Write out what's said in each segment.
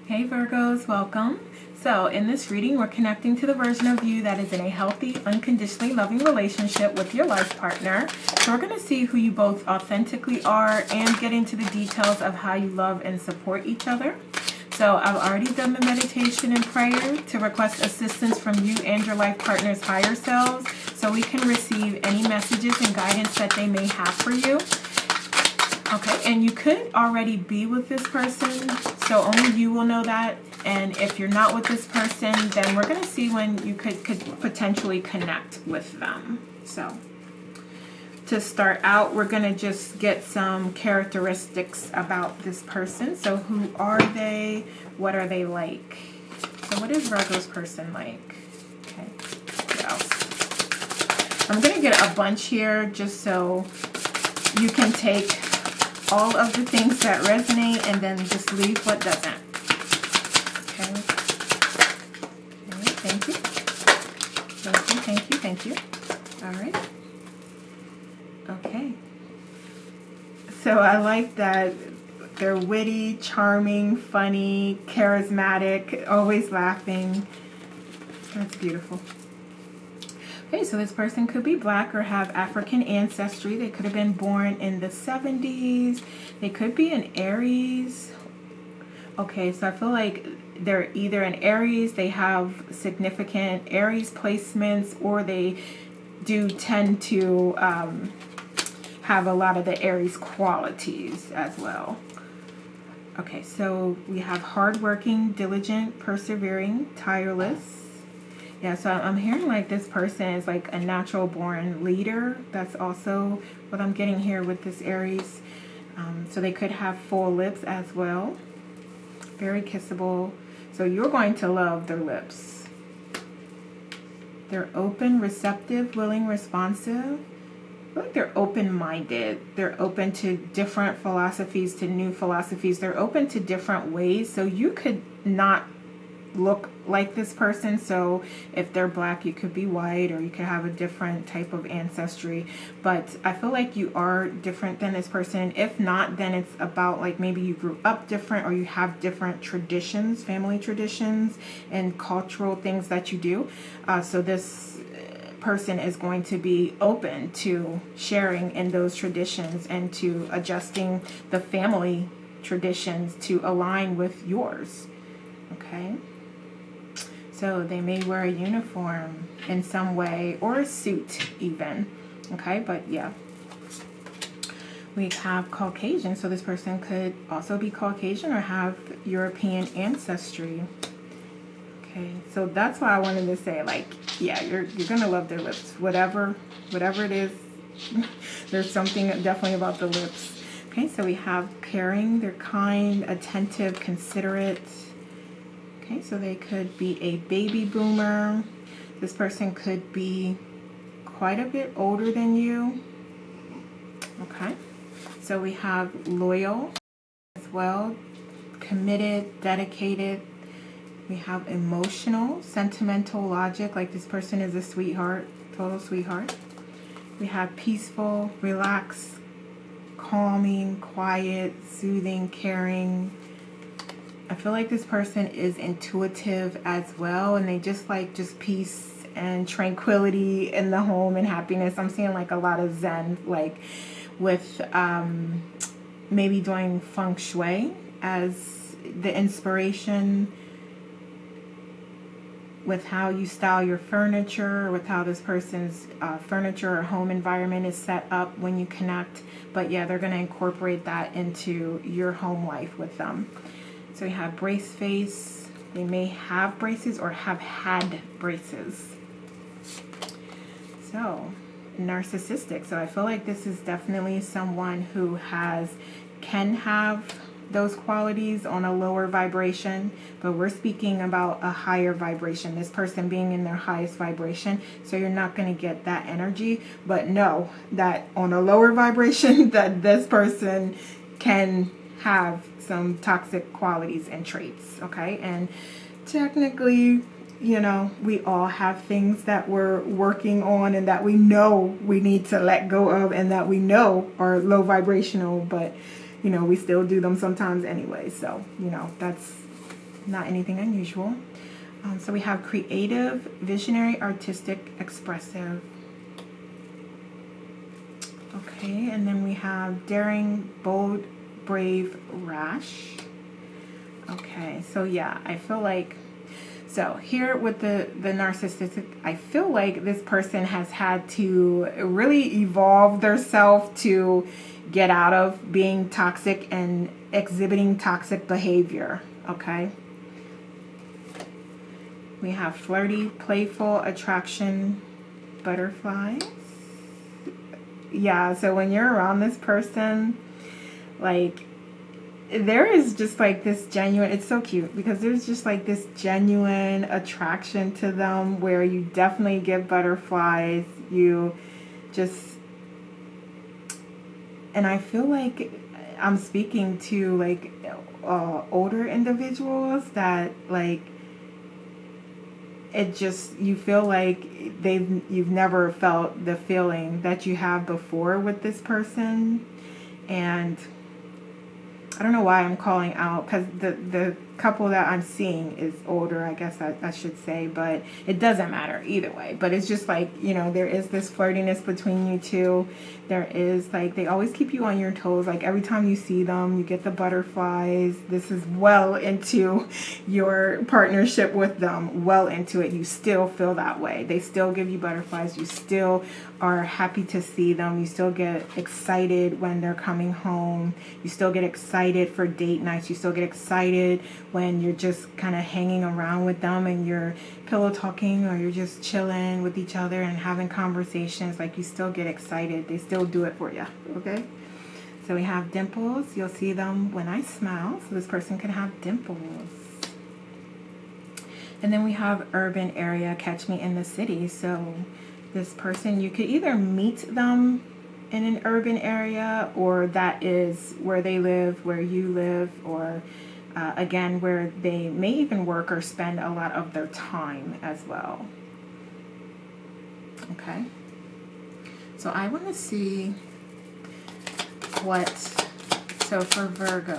Hey Virgos, welcome. So in this reading, we're connecting to the version of you that is in a healthy, unconditionally loving relationship with your life partner. So we're going to see who you both authentically are and get into the details of how you love and support each other. So I've already done the meditation and prayer to request assistance from you and your life partner's higher selves so we can receive any messages and guidance that they may have for you. Okay, and you could already be with this person, so only you will know that. And if you're not with this person, then we're going to see when you could potentially connect with them. So to start out, we're going to just get some characteristics about this person. So who are they? What are they like? So what is Virgo's person like? Okay, what else? I'm going to get a bunch here just so you can take all of the things that resonate and then just leave what doesn't. Okay. Okay, thank you. Thank you, thank you, thank you. All right. Okay. So I like that they're witty, charming, funny, charismatic, always laughing. That's beautiful. Okay, so this person could be black or have African ancestry. They could have been born in the 70s. They could be an Aries. Okay, so I feel like they're either an Aries, they have significant Aries placements, or they do tend to have a lot of the Aries qualities as well. Okay, so we have hardworking, diligent, persevering, tireless. Yeah, so I'm hearing like this person is like a natural born leader. That's also what I'm getting here with this Aries. So they could have full lips as well. Very kissable. So you're going to love their lips. They're open, receptive, willing, responsive. I feel like they're open-minded. They're open to different philosophies, to new philosophies. They're open to different ways. So you could not look like this person. So if they're black, you could be white, or you could have a different type of ancestry. But I feel like you are different than this person. If not, then it's about like maybe you grew up different, or you have different traditions, family traditions and cultural things that you do. So this person is going to be open to sharing in those traditions and to adjusting the family traditions to align with yours. Okay. So they may wear a uniform in some way, or a suit even. Okay, but yeah. We have Caucasian, so this person could also be Caucasian or have European ancestry. Okay, so that's why I wanted to say, like, yeah, you're gonna love their lips. Whatever it is, there's something definitely about the lips. Okay, so we have caring, they're kind, attentive, considerate. Okay, so they could be a baby boomer. This person could be quite a bit older than you. Okay, so we have loyal as well, committed, dedicated. We have emotional, sentimental, logic, like this person is a sweetheart, total sweetheart. We have peaceful, relaxed, calming, quiet, soothing, caring. I feel like this person is intuitive as well, and they just like peace and tranquility in the home and happiness. I'm seeing like a lot of Zen, like with maybe doing feng shui as the inspiration, with how you style your furniture, with how this person's furniture or home environment is set up when you connect. But yeah, they're going to incorporate that into your home life with them. So we have brace face. They may have braces or have had braces. So narcissistic. So I feel like this is definitely someone who can have those qualities on a lower vibration, but we're speaking about a higher vibration, this person being in their highest vibration. So you're not going to get that energy, but know that on a lower vibration that this person can have some toxic qualities and traits. Okay, and technically, you know, we all have things that we're working on and that we know we need to let go of and that we know are low vibrational, but you know, we still do them sometimes anyway. So, you know, that's not anything unusual. So we have creative, visionary, artistic, expressive. Okay, and then we have daring, bold, brave, rash. Okay, so yeah, I feel like, so here with the narcissistic, I feel like this person has had to really evolve themselves to get out of being toxic and exhibiting toxic behavior. Okay. We have flirty, playful, attraction, butterflies. Yeah, so when you're around this person, like, there is just like this genuine, it's so cute because there's just like this genuine attraction to them where you definitely get butterflies. You just, and I feel like I'm speaking to like older individuals that like, it just, you feel like you've never felt the feeling that you have before with this person. And I don't know why I'm calling out, because the couple that I'm seeing is older, I guess I should say, but it doesn't matter either way. But it's just like, you know, there is this flirtiness between you two. There is like, they always keep you on your toes. Like every time you see them, you get the butterflies. This is well into your partnership with them, well into it. You still feel that way. They still give you butterflies. You still are happy to see them. You still get excited when they're coming home. You still get excited for date nights. You still get excited when you're just kind of hanging around with them and you're pillow talking or you're just chilling with each other and having conversations. Like, you still get excited. They still do it for you. Okay. So we have dimples. You'll see them when I smile. So this person can have dimples. And then we have urban area, catch me in the city. So this person, you could either meet them in an urban area, or that is where they live, where you live, or again, where they may even work or spend a lot of their time as well. Okay. So I want to see so for Virgo,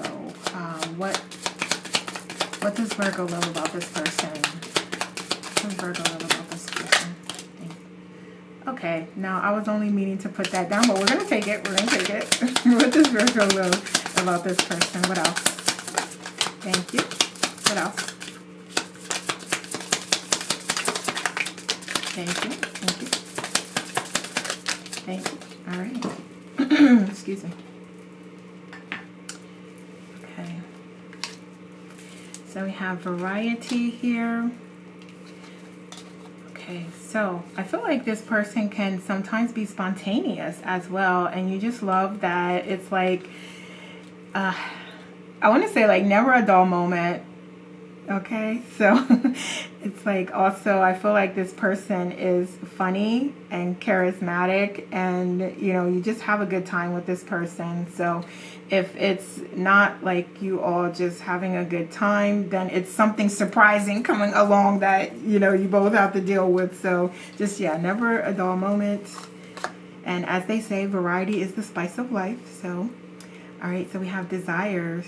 what does Virgo love about this person? What does Virgo love about this person? Okay, now I was only meaning to put that down, but we're going to take it. We're going to take it. What does Virgo love about this person? What else? Thank you. What else? Thank you. Thank you. Thank you. All right. Excuse me. Okay. So we have variety here. Okay, so I feel like this person can sometimes be spontaneous as well, and you just love that. It's like, I want to say like never a dull moment. Okay, so it's like also I feel like this person is funny and charismatic, and you know, you just have a good time with this person. So if it's not like you all just having a good time, then it's something surprising coming along that, you know, you both have to deal with. So just, yeah, never a dull moment. And as they say, variety is the spice of life. So, all right, so we have desires.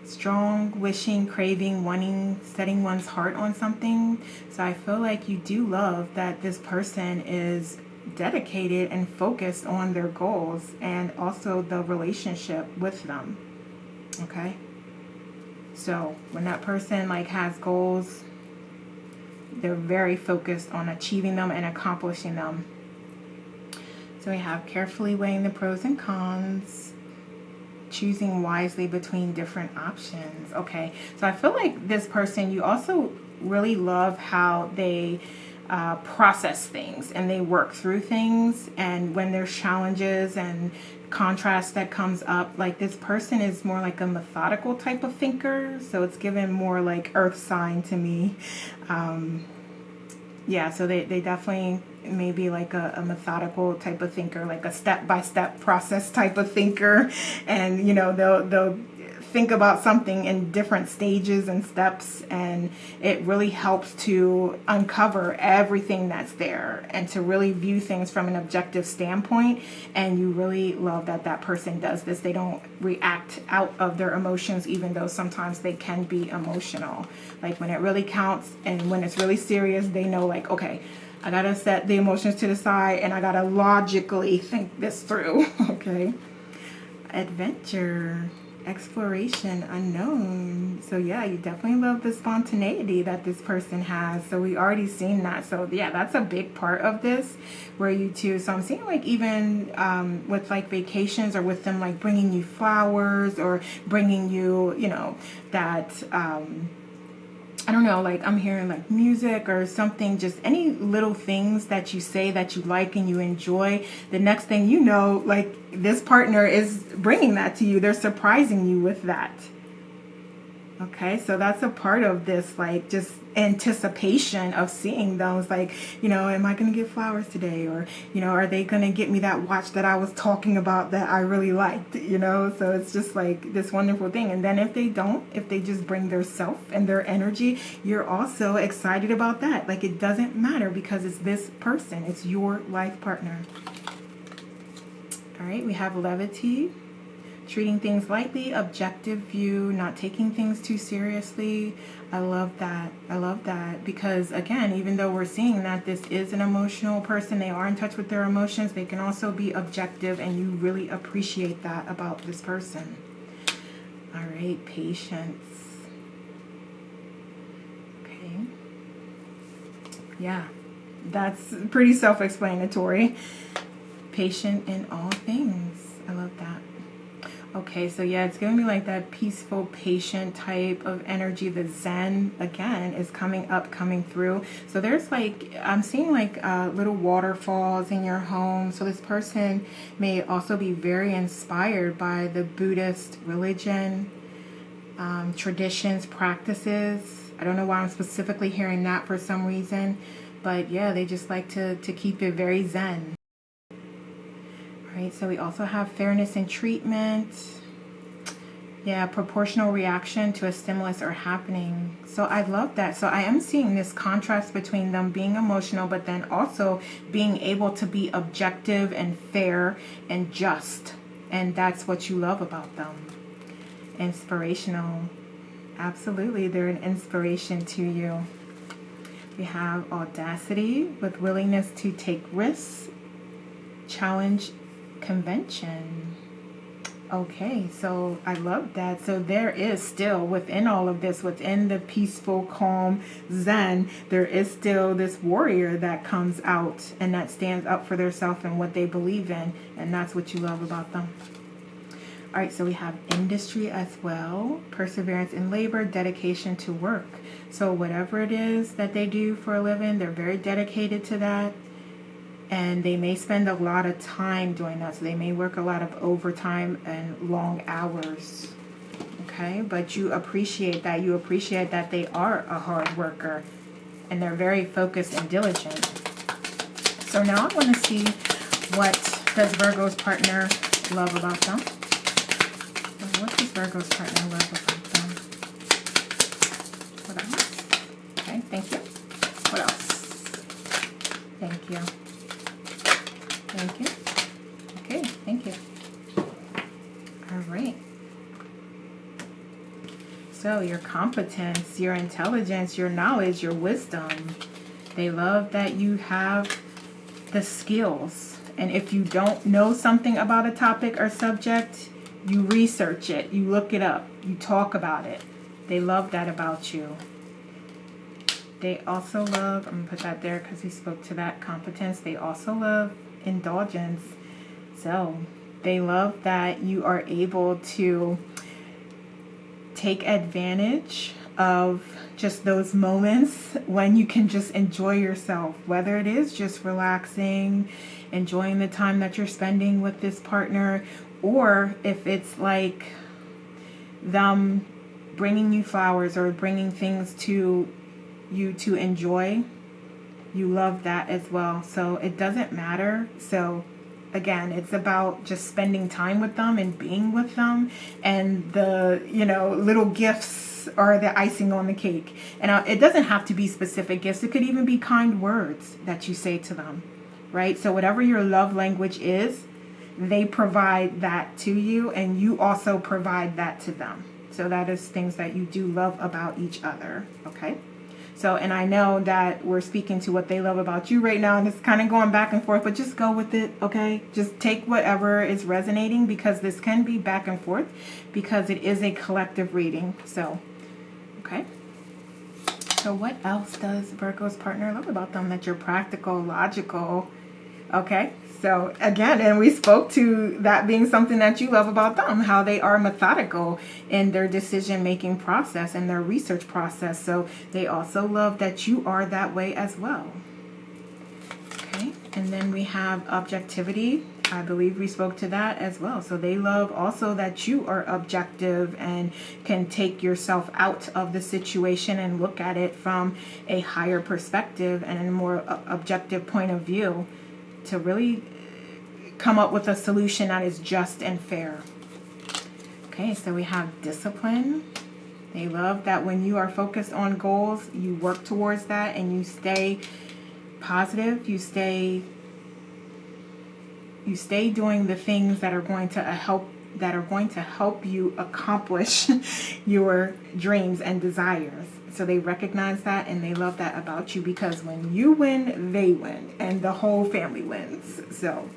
Strong, wishing, craving, wanting, setting one's heart on something. So I feel like you do love that this person is dedicated and focused on their goals and also the relationship with them. Okay, so when that person like has goals, they're very focused on achieving them and accomplishing them. So we have carefully weighing the pros and cons, choosing wisely between different options. Okay, so I feel like this person, you also really love how they process things and they work through things, and when there's challenges and contrast that comes up, like this person is more like a methodical type of thinker, so it's given more like earth sign to me. Yeah, so they definitely maybe like a methodical type of thinker, like a step-by-step process type of thinker, and you know, they'll think about something in different stages and steps, and it really helps to uncover everything that's there and to really view things from an objective standpoint. And you really love that that person does this. They don't react out of their emotions, even though sometimes they can be emotional. Like when it really counts and when it's really serious, they know, like, okay, I gotta set the emotions to the side and I gotta logically think this through. Okay. Adventure, exploration, unknown. So yeah, you definitely love the spontaneity that this person has. So we already seen that. So yeah, that's a big part of this, where you two. So I'm seeing like even with like vacations, or with them like bringing you flowers, or bringing you, you know, that I don't know, like I'm hearing like music or something, just any little things that you say that you like and you enjoy. The next thing you know, like this partner is bringing that to you. They're surprising you with that. Okay, so that's a part of this, like just anticipation of seeing those, like, you know, am I going to get flowers today? Or, you know, are they going to get me that watch that I was talking about that I really liked, you know? So it's just like this wonderful thing. And then if they don't, if they just bring their self and their energy, you're also excited about that. Like it doesn't matter, because it's this person, it's your life partner. All right, we have levity. Treating things lightly, objective view, not taking things too seriously. I love that. I love that, because again, even though we're seeing that this is an emotional person, they are in touch with their emotions, they can also be objective, and you really appreciate that about this person. All right, patience. Okay. Yeah, that's pretty self-explanatory. Patient in all things. I love that. Okay, so yeah, it's giving me like that peaceful, patient type of energy. The Zen, again, is coming up, coming through. So there's like, I'm seeing like little waterfalls in your home. So this person may also be very inspired by the Buddhist religion, traditions, practices. I don't know why I'm specifically hearing that for some reason. But yeah, they just like to keep it very Zen. Right, so we also have fairness in treatment. Yeah, proportional reaction to a stimulus or happening. So I love that. So I am seeing this contrast between them being emotional, but then also being able to be objective and fair and just. And that's what you love about them. Inspirational. Absolutely, they're an inspiration to you. We have audacity, with willingness to take risks, challenge convention. Okay, so I love that. So there is still, within all of this, within the peaceful, calm Zen, there is still this warrior that comes out and that stands up for their self and what they believe in, and that's what you love about them. All right, so we have industry as well, perseverance in labor, dedication to work. So whatever it is that they do for a living, they're very dedicated to that. And they may spend a lot of time doing that. So they may work a lot of overtime and long hours. Okay, but you appreciate that. You appreciate that they are a hard worker. And they're very focused and diligent. So now I want to see, what does Virgo's partner love about them? What does Virgo's partner love about them? What else? Okay, thank you. What else? Thank you. Thank you. Okay, thank you. All right. So your competence, your intelligence, your knowledge, your wisdom. They love that you have the skills. And if you don't know something about a topic or subject, you research it, you look it up, you talk about it. They love that about you. They also love, I'm going to put that there because he spoke to that competence. They also love indulgence. So they love that you are able to take advantage of just those moments when you can just enjoy yourself, whether it is just relaxing, enjoying the time that you're spending with this partner, or if it's like them bringing you flowers or bringing things to you to enjoy. You love that as well. So it doesn't matter. So again, it's about just spending time with them and being with them, and the, little gifts are the icing on the cake. And it doesn't have to be specific gifts. It could even be kind words that you say to them, right? So whatever your love language is, they provide that to you, and you also provide that to them. So that is things that you do love about each other, okay? So, and I know that we're speaking to what they love about you right now, and it's kind of going back and forth, but just go with it, okay? Just take whatever is resonating, because this can be back and forth, because it is a collective reading. So, okay? So what else does Virgo's partner love about them? That you're practical, logical, okay? So again, and we spoke to that being something that you love about them, how they are methodical in their decision-making process and their research process. So they also love that you are that way as well. Okay, and then we have objectivity. I believe we spoke to that as well. So they love also that you are objective and can take yourself out of the situation and look at it from a higher perspective and a more objective point of view, to really come up with a solution that is just and fair. Okay, so we have discipline. They love that when you are focused on goals, you work towards that and you stay positive. You stay doing the things that are going to help you accomplish your dreams and desires. So they recognize that, and they love that about you, because when you win, they win, and the whole family wins. So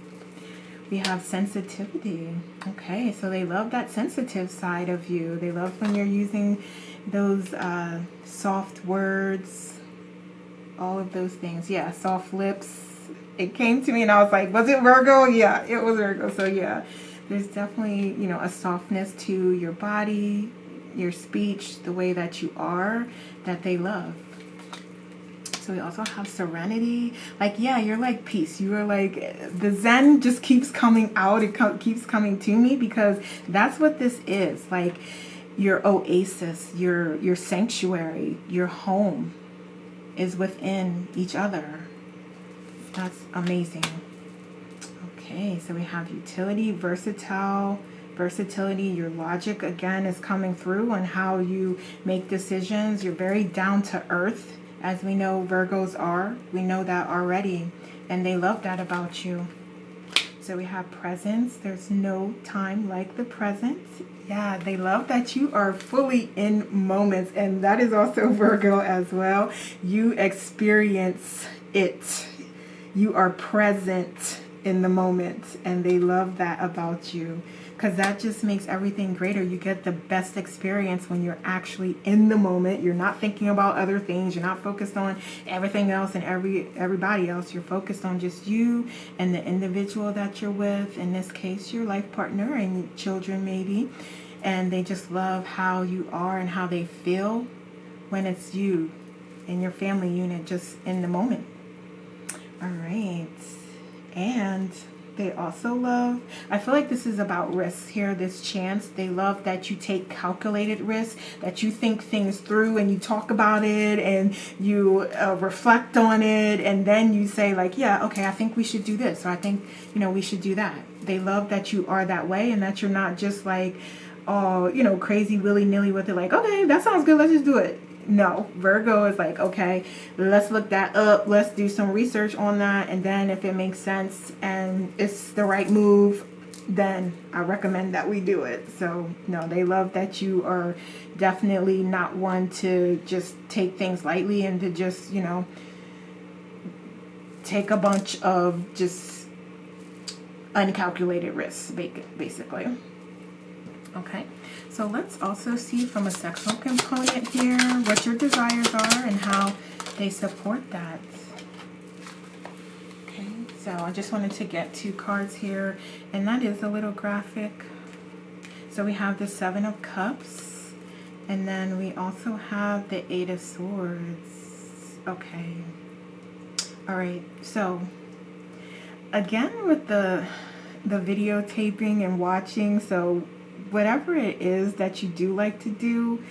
we have sensitivity. Okay, so they love that sensitive side of you. They love when you're using those soft words, all of those things. Yeah, soft lips. It came to me and I was like, was it Virgo? Yeah, it was Virgo. So yeah, there's definitely, a softness to your body, your speech, the way that you are, that they love. So we also have serenity. Like, yeah, you're like peace. You are like, the Zen just keeps coming out. It keeps coming to me, because that's what this is. Like your oasis, your sanctuary, your home is within each other. That's amazing. Okay, so we have utility, versatility. Your logic, again, is coming through on how you make decisions. You're very down to earth, as we know Virgos are. We know that already, and they love that about you. So we have presence. There's no time like the present. Yeah, they love that you are fully in moments, and that is also Virgo as well. You experience it. You are present in the moment, and they love that about you, because that just makes everything greater. You get the best experience when you're actually in the moment. You're not thinking about other things. You're not focused on everything else and everybody else. You're focused on just you and the individual that you're with, in this case your life partner and children maybe, and they just love how you are and how they feel when it's you and your family unit just in the moment. All right, and they also love, I feel like this is about risks here, this chance. They love that you take calculated risks, that you think things through and you talk about it and you reflect on it, and then you say like, yeah, okay, I think we should do this, or I think, we should do that. They love that you are that way, and that you're not just like, oh, crazy willy-nilly with it, like, okay, that sounds good, let's just do it. No, Virgo is like, okay, let's look that up. Let's do some research on that. And then if it makes sense and it's the right move, then I recommend that we do it. So, no, they love that you are definitely not one to just take things lightly and to just, take a bunch of just uncalculated risks, basically. Okay. So let's also see from a sexual component here what your desires are and how they support that. Okay, so I just wanted to get 2 cards here, and that is a little graphic. So we have the 7 of Cups, and then we also have the 8 of Swords. Okay. All right, so again with the videotaping and watching, so whatever it is that you do like to do,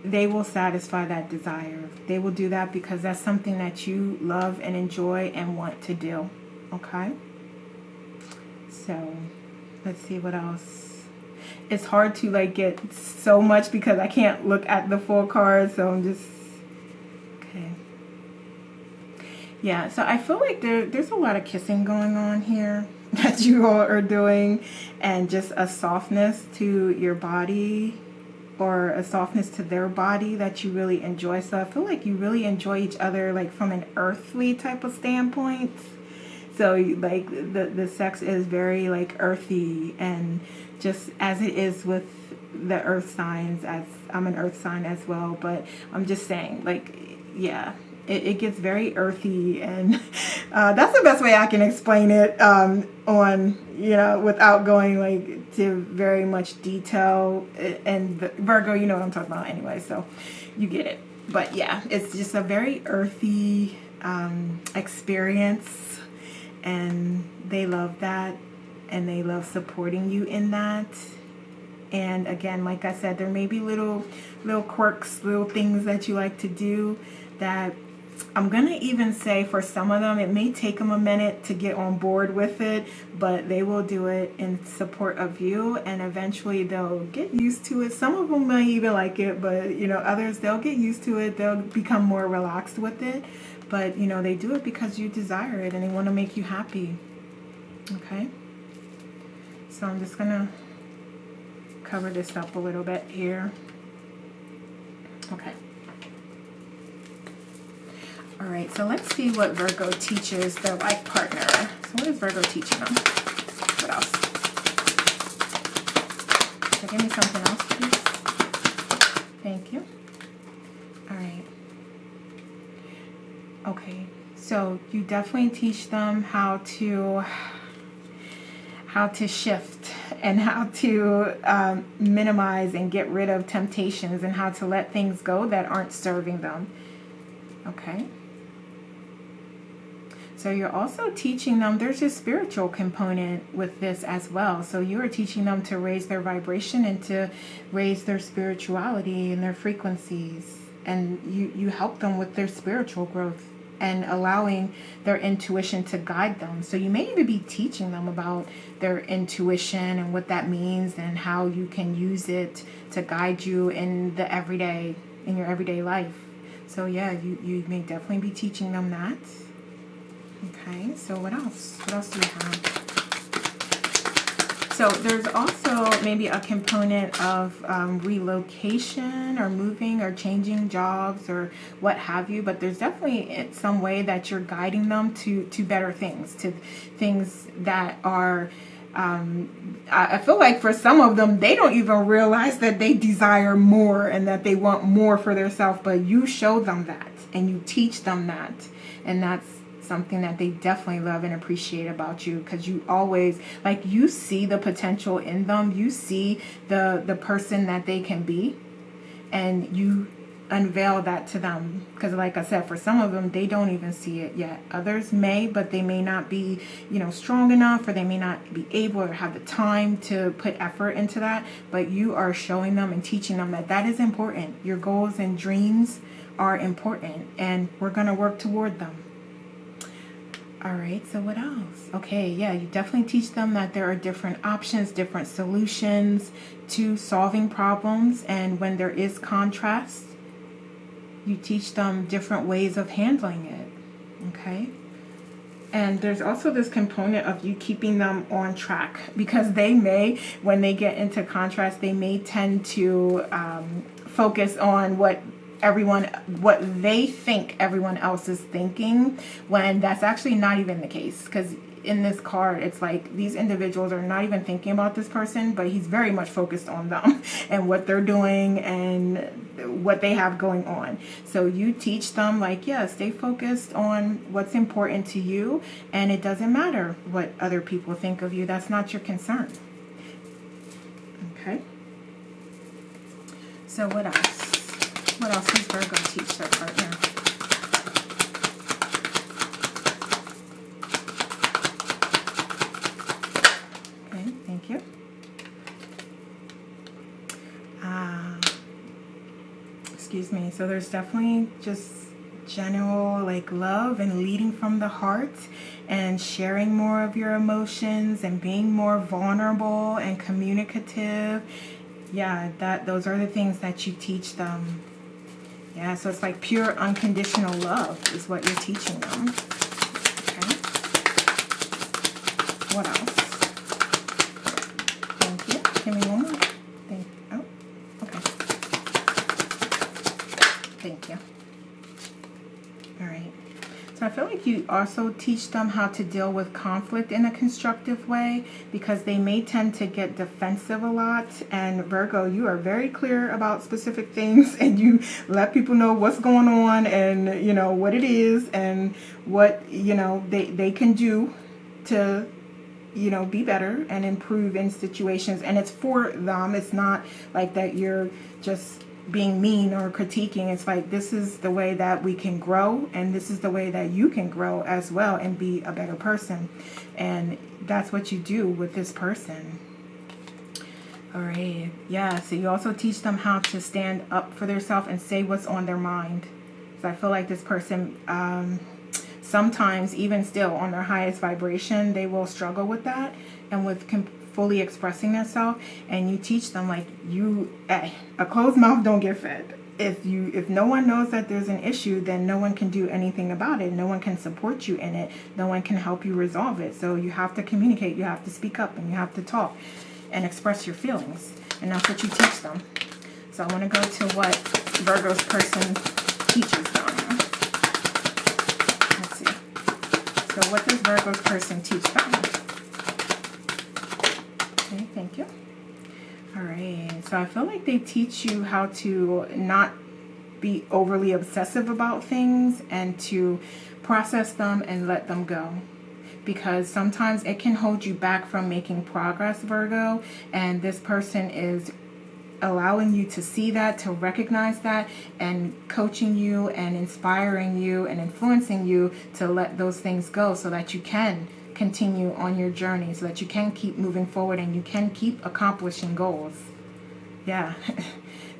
they will satisfy that desire. They will do that because that's something that you love and enjoy and want to do. Okay? So let's see what else. It's hard to like get so much because I can't look at the full card, so I'm just okay. Yeah, so I feel like there's a lot of kissing going on here that you all are doing, and just a softness to your body, or a softness to their body that you really enjoy. So I feel like you really enjoy each other, like from an earthly type of standpoint. So like the sex is very like earthy, and just as it is with the earth signs, as I'm an earth sign as well, but I'm just saying, like, yeah, it gets very earthy, and that's the best way I can explain it, on, you know, without going like to very much detail. And Virgo, you know what I'm talking about anyway, so you get it. But yeah, it's just a very earthy experience, and they love that, and they love supporting you in that. And again, like I said, there may be little quirks, little things that you like to do that I'm going to even say for some of them, it may take them a minute to get on board with it, but they will do it in support of you, and eventually they'll get used to it. Some of them may even like it, but, you know, others, they'll get used to it. They'll become more relaxed with it. But, you know, they do it because you desire it, and they want to make you happy. Okay? So I'm just going to cover this up a little bit here. Okay. All right, so let's see what Virgo teaches their life partner. So what is Virgo teaching them? What else? So give me something else, please. Thank you. All right. Okay, so you definitely teach them how to shift, and how to minimize and get rid of temptations, and how to let things go that aren't serving them. Okay. So you're also teaching them, there's a spiritual component with this as well. So you are teaching them to raise their vibration and to raise their spirituality and their frequencies. And you help them with their spiritual growth and allowing their intuition to guide them. So you may even be teaching them about their intuition and what that means, and how you can use it to guide you in your everyday life. So yeah, you may definitely be teaching them that. Okay, so what else? What else do we have? So there's also maybe a component of relocation, or moving, or changing jobs, or what have you. But there's definitely some way that you're guiding them to better things, to things that are, I feel like for some of them, they don't even realize that they desire more and that they want more for themselves. But you show them that, and you teach them that. And that's something that they definitely love and appreciate about you, because you always, like, you see the potential in them. You see the person that they can be, and you unveil that to them. Because like I said, for some of them, they don't even see it yet. Others may, but they may not be, you know, strong enough, or they may not be able or have the time to put effort into that. But you are showing them and teaching them that that is important. Your goals and dreams are important, and we're going to work toward them. All right, so what else? Okay, yeah, you definitely teach them that there are different options, different solutions to solving problems. And when there is contrast, you teach them different ways of handling it. Okay? And there's also this component of you keeping them on track, because they may, when they get into contrast, they may tend to focus on what they think everyone else is thinking, when that's actually not even the case. Because in this card, it's like these individuals are not even thinking about this person, but he's very much focused on them and what they're doing and what they have going on. So you teach them, like, yeah, stay focused on what's important to you, and it doesn't matter what other people think of you. That's not your concern. Okay? So what else? What else does Virgo teach their partner? Okay, thank you. Excuse me. So there's definitely just general like love and leading from the heart and sharing more of your emotions and being more vulnerable and communicative. Yeah, those are the things that you teach them. Yeah, so it's like pure unconditional love is what you're teaching them. Okay. What else? Thank you. Give me one more. Oh, okay. Thank you. All right. So I feel like you also teach them how to deal with conflict in a constructive way, because they may tend to get defensive a lot. And Virgo, you are very clear about specific things, and you let people know what's going on and, you know, what it is and what, you know, they can do to, you know, be better and improve in situations. And it's for them. It's not like that you're just being mean or critiquing. It's like, this is the way that we can grow, and this is the way that you can grow as well and be a better person. And that's what you do with this person. All right. Yeah, so you also teach them how to stand up for themselves and say what's on their mind. So I feel like this person sometimes, even still on their highest vibration, they will struggle with that and with fully expressing themselves. And you teach them, like, a closed mouth don't get fed. If no one knows that there's an issue, then no one can do anything about it. No one can support you in it. No one can help you resolve it. So you have to communicate. You have to speak up, and you have to talk and express your feelings. And that's what you teach them. So I want to go to what Virgo's person teaches them. Let's see. So what does Virgo's person teach them? Okay, thank you. All right, so I feel like they teach you how to not be overly obsessive about things and to process them and let them go. Because sometimes it can hold you back from making progress, Virgo, and this person is allowing you to see that, to recognize that, and coaching you and inspiring you and influencing you to let those things go so that you can continue on your journey, so that you can keep moving forward and you can keep accomplishing goals. Yeah,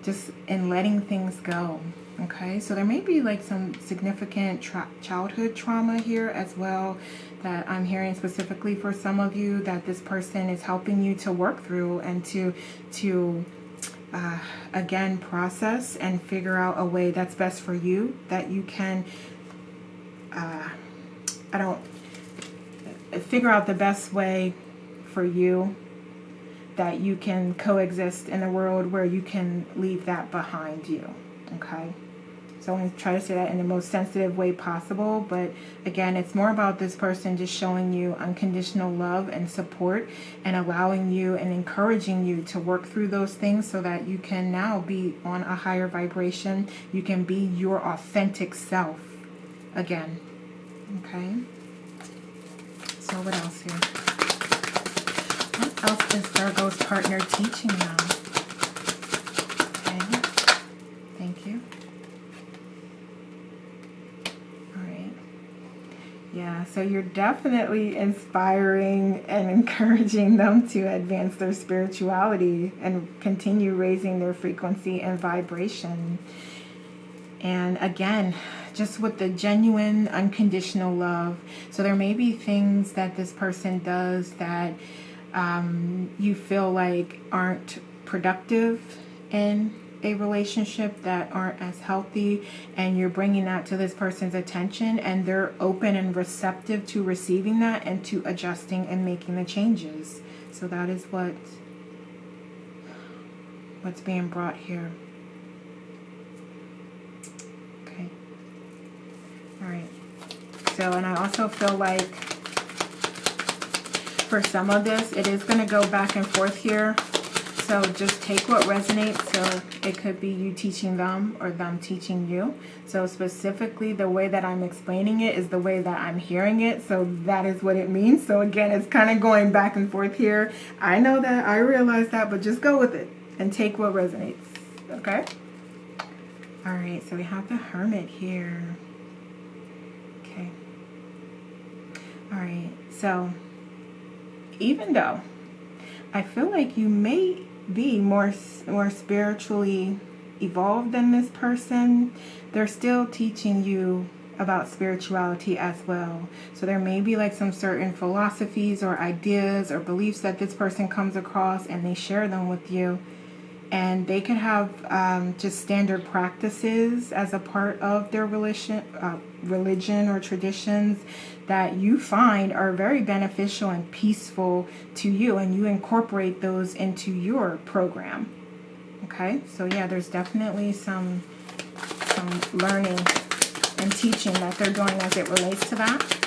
just in letting things go. Okay, so there may be like some significant childhood trauma here as well that I'm hearing specifically for some of you, that this person is helping you to work through and to again process and figure out a way that's best for you, that you can figure out the best way for you, that you can coexist in a world where you can leave that behind you. Okay, so I'm going to try to say that in the most sensitive way possible, but again, it's more about this person just showing you unconditional love and support and allowing you and encouraging you to work through those things so that you can now be on a higher vibration. You can be your authentic self again. Okay, so what else here? What else is Virgo's partner teaching them? Okay, thank you. All right. Yeah, so you're definitely inspiring and encouraging them to advance their spirituality and continue raising their frequency and vibration. And again, just with the genuine, unconditional love. So there may be things that this person does that you feel like aren't productive in a relationship, that aren't as healthy, and you're bringing that to this person's attention, and they're open and receptive to receiving that and to adjusting and making the changes. So that is what's being brought here. Okay. All right. So, and I also feel like for some of this, it is going to go back and forth here. So just take what resonates. So it could be you teaching them or them teaching you. So specifically, the way that I'm explaining it is the way that I'm hearing it. So that is what it means. So again, it's kind of going back and forth here. I know that, I realize that, but just go with it and take what resonates. Okay? All right, so we have the Hermit here. Okay. All right, so even though I feel like you may be more spiritually evolved than this person, they're still teaching you about spirituality as well. So there may be like some certain philosophies or ideas or beliefs that this person comes across, and they share them with you. And they could have just standard practices as a part of their religion or traditions that you find are very beneficial and peaceful to you, and you incorporate those into your program. Okay, so yeah, there's definitely some learning and teaching that they're doing as it relates to that.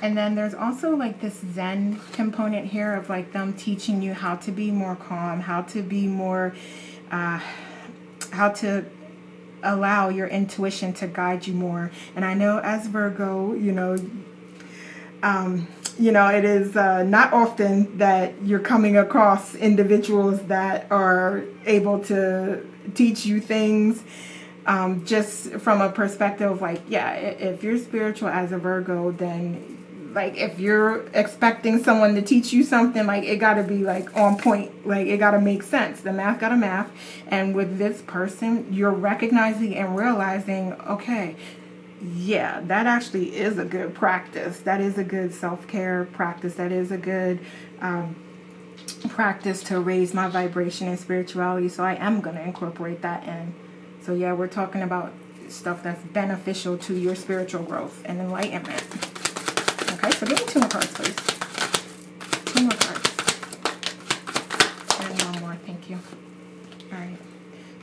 And then there's also like this Zen component here of like them teaching you how to be more calm, how to be more, how to allow your intuition to guide you more. And I know as Virgo, it is not often that you're coming across individuals that are able to teach you things just from a perspective of like, yeah, if you're spiritual as a Virgo, then like if you're expecting someone to teach you something, like it got to be like on point, like it got to make sense. The math got to math. And with this person, you're recognizing and realizing, okay, yeah, that actually is a good practice. That is a good self-care practice. That is a good practice to raise my vibration and spirituality. So I am going to incorporate that in. So yeah, we're talking about stuff that's beneficial to your spiritual growth and enlightenment. Okay, so give me 2 more cards, please. 2 more cards. And 1 more, thank you. All right.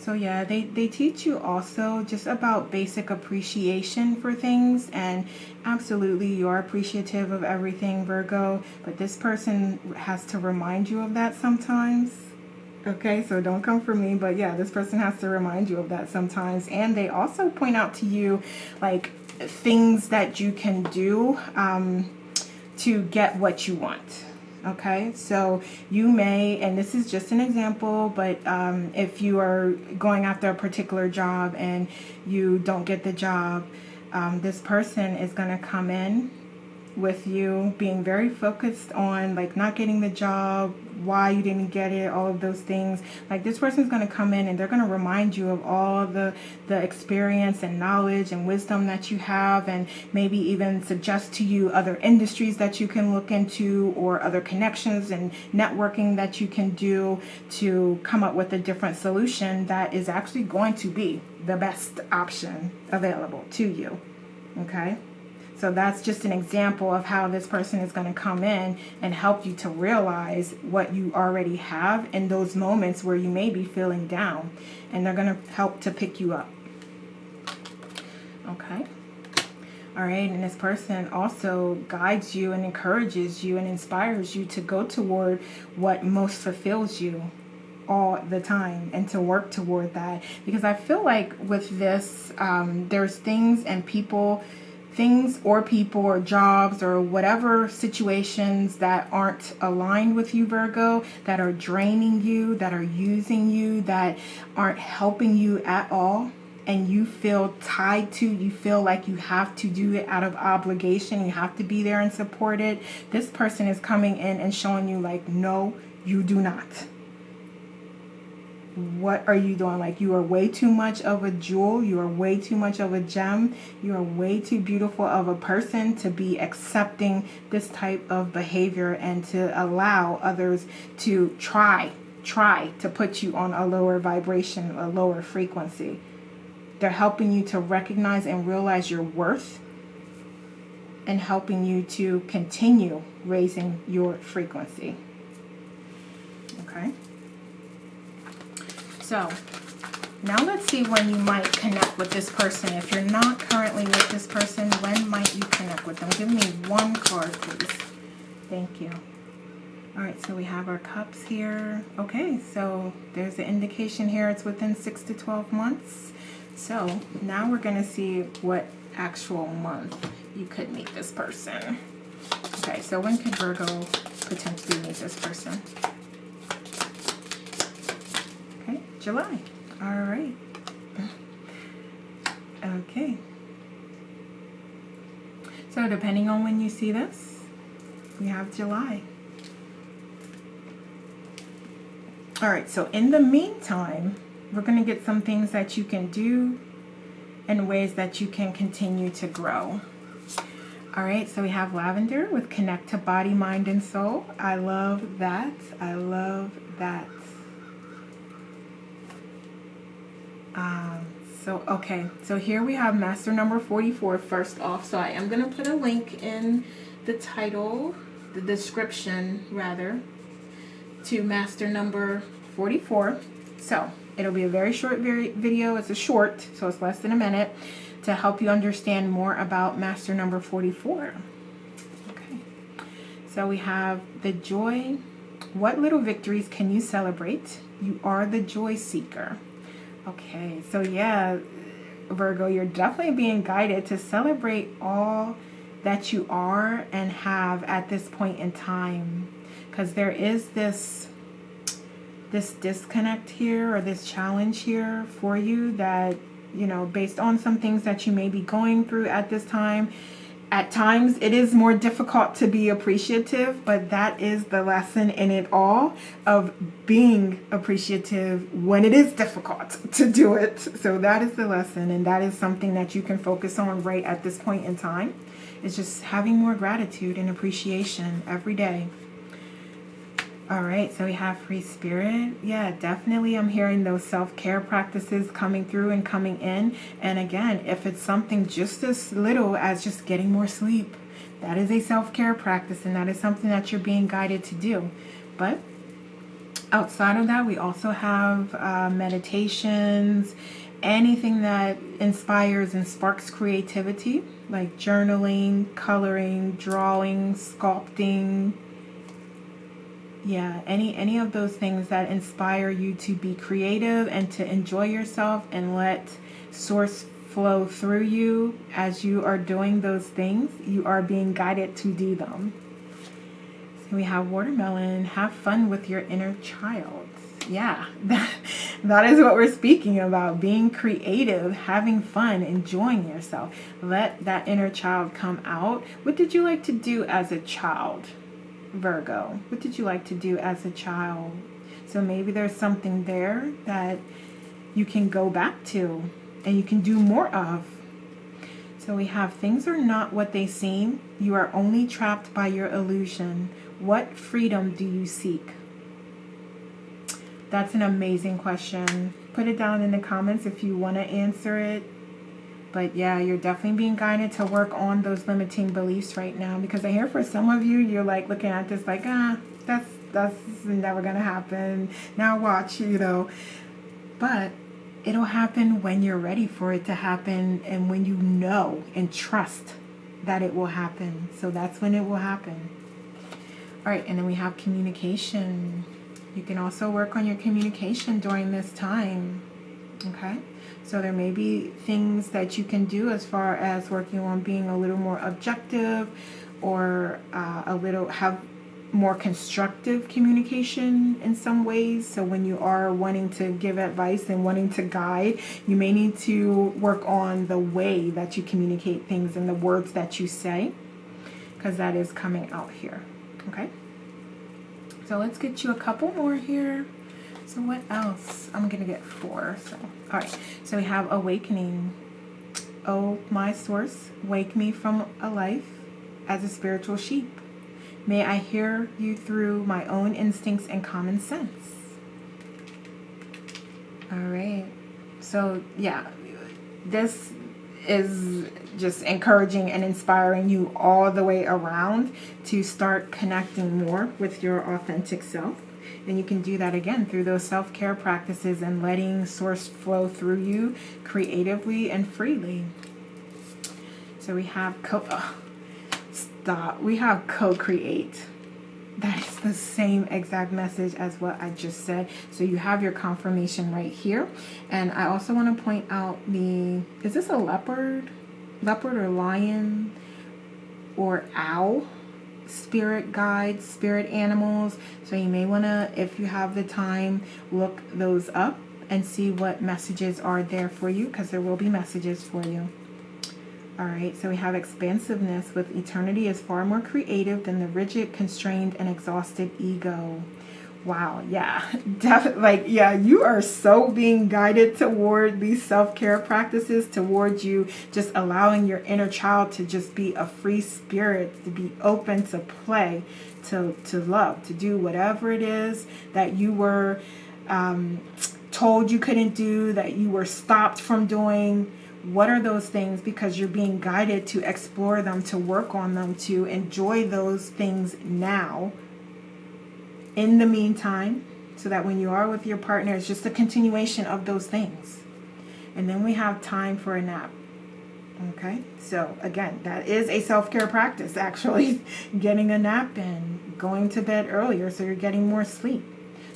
So yeah, they teach you also just about basic appreciation for things, and absolutely you are appreciative of everything, Virgo, but this person has to remind you of that sometimes. Okay, so don't come for me, but yeah, this person has to remind you of that sometimes. And they also point out to you like things that you can do to get what you want. Okay, so you may, and this is just an example, but if you are going after a particular job and you don't get the job, this person is going to come in with you being very focused on like not getting the job, why you didn't get it, all of those things. Like this person is going to come in and they're going to remind you of all the experience and knowledge and wisdom that you have, and maybe even suggest to you other industries that you can look into or other connections and networking that you can do to come up with a different solution that is actually going to be the best option available to you. Okay? So that's just an example of how this person is going to come in and help you to realize what you already have in those moments where you may be feeling down. And they're going to help to pick you up. Okay. All right. And this person also guides you and encourages you and inspires you to go toward what most fulfills you all the time and to work toward that. Because I feel like with this, there's things and people or jobs or whatever situations that aren't aligned with you, Virgo, that are draining you, that are using you, that aren't helping you at all, and you feel tied to, you feel like you have to do it out of obligation, you have to be there and support it. This person is coming in and showing you like, no, you do not. What are you doing? Like, you are way too much of a jewel. You are way too much of a gem. You are way too beautiful of a person to be accepting this type of behavior and to allow others to try to put you on a lower vibration, a lower frequency. They're helping you to recognize and realize your worth and helping you to continue raising your frequency. Okay? So, now let's see when you might connect with this person. If you're not currently with this person, when might you connect with them? Give me 1 card, please. Thank you. All right, so we have our cups here. Okay, so there's the indication here. It's within 6 to 12 months. So now we're going to see what actual month you could meet this person. Okay, so when could Virgo potentially meet this person? July. All right. Okay. So depending on when you see this, we have July. All right. So in the meantime, We're going to get some things that you can do and ways that you can continue to grow. All right, so we have lavender with connect to body, mind, and soul. I love that. I love that. Okay, so here we have master number 44 first off. So I am going to put a link in the title, the description rather, to master number 44. So it'll be a very short video. It's a short, so it's less than a minute, to help you understand more about master number 44. Okay, so we have the joy. What little victories can you celebrate? You are the joy seeker. Okay, so yeah, Virgo, you're definitely being guided to celebrate all that you are and have at this point in time, because there is this disconnect here, or this challenge here for you that, you know, based on some things that you may be going through at this time. At times it is more difficult to be appreciative, but that is the lesson in it all, of being appreciative when it is difficult to do it. So that is the lesson, and that is something that you can focus on right at this point in time. It's just having more gratitude and appreciation every day. All right, so we have free spirit. Yeah, definitely I'm hearing those self-care practices coming through and coming in. And again, if it's something just as little as just getting more sleep, that is a self-care practice, and that is something that you're being guided to do. But outside of that, we also have meditations, anything that inspires and sparks creativity, like journaling, coloring, drawing, sculpting. Yeah, any of those things that inspire you to be creative and to enjoy yourself and let source flow through you as you are doing those things. You are being guided to do them. So we have watermelon. Have fun with your inner child. Yeah, that is what we're speaking about. Being creative, having fun, enjoying yourself. Let that inner child come out. What did you like to do as a child, Virgo? What did you like to do as a child? So maybe there's something there that you can go back to and you can do more of. So we have things are not what they seem. You are only trapped by your illusion. What freedom do you seek? That's an amazing question. Put it down in the comments if you want to answer it. But yeah, you're definitely being guided to work on those limiting beliefs right now, because I hear for some of you, you're like looking at this like, that's never gonna happen. Now watch, you know. But it'll happen when you're ready for it to happen, and when you know and trust that it will happen. So that's when it will happen. All right, and then we have communication. You can also work on your communication during this time. Okay, so there may be things that you can do as far as working on being a little more objective, or have more constructive communication in some ways. So when you are wanting to give advice and wanting to guide, you may need to work on the way that you communicate things and the words that you say, because that is coming out here. Okay, so let's get you a couple more here. So what else? I'm going to get 4. So, all right. So we have awakening. Oh, my source, wake me from a life as a spiritual sheep. May I hear you through my own instincts and common sense. All right. So, yeah, this is just encouraging and inspiring you all the way around to start connecting more with your authentic self. Then you can do that again through those self-care practices and letting source flow through you creatively and freely. So we have we have co-create. That is the same exact message as what I just said. So you have your confirmation right here. And I also want to point out is this a leopard or lion or owl? Spirit guides, spirit animals. So you may want to, if you have the time, look those up and see what messages are there for you, because there will be messages for you. All right, so we have expansiveness with eternity is far more creative than the rigid, constrained, and exhausted ego. Wow, yeah, definitely. Like, yeah, you are so being guided toward these self-care practices, towards you just allowing your inner child to just be a free spirit, to be open to play, to love, to do whatever it is that you were told you couldn't do, that you were stopped from doing. What are those things? Because you're being guided to explore them, to work on them, to enjoy those things now, in the meantime, so that when you are with your partner, it's just a continuation of those things. And then we have time for a nap. Okay, so again, that is a self-care practice, actually. Getting a nap in, going to bed earlier so you're getting more sleep.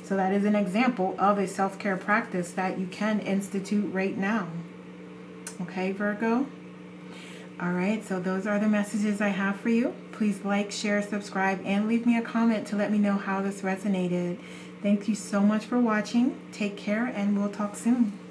So that is an example of a self-care practice that you can institute right now. Okay, Virgo? All right, so those are the messages I have for you. Please like, share, subscribe, and leave me a comment to let me know how this resonated. Thank you so much for watching. Take care, and we'll talk soon.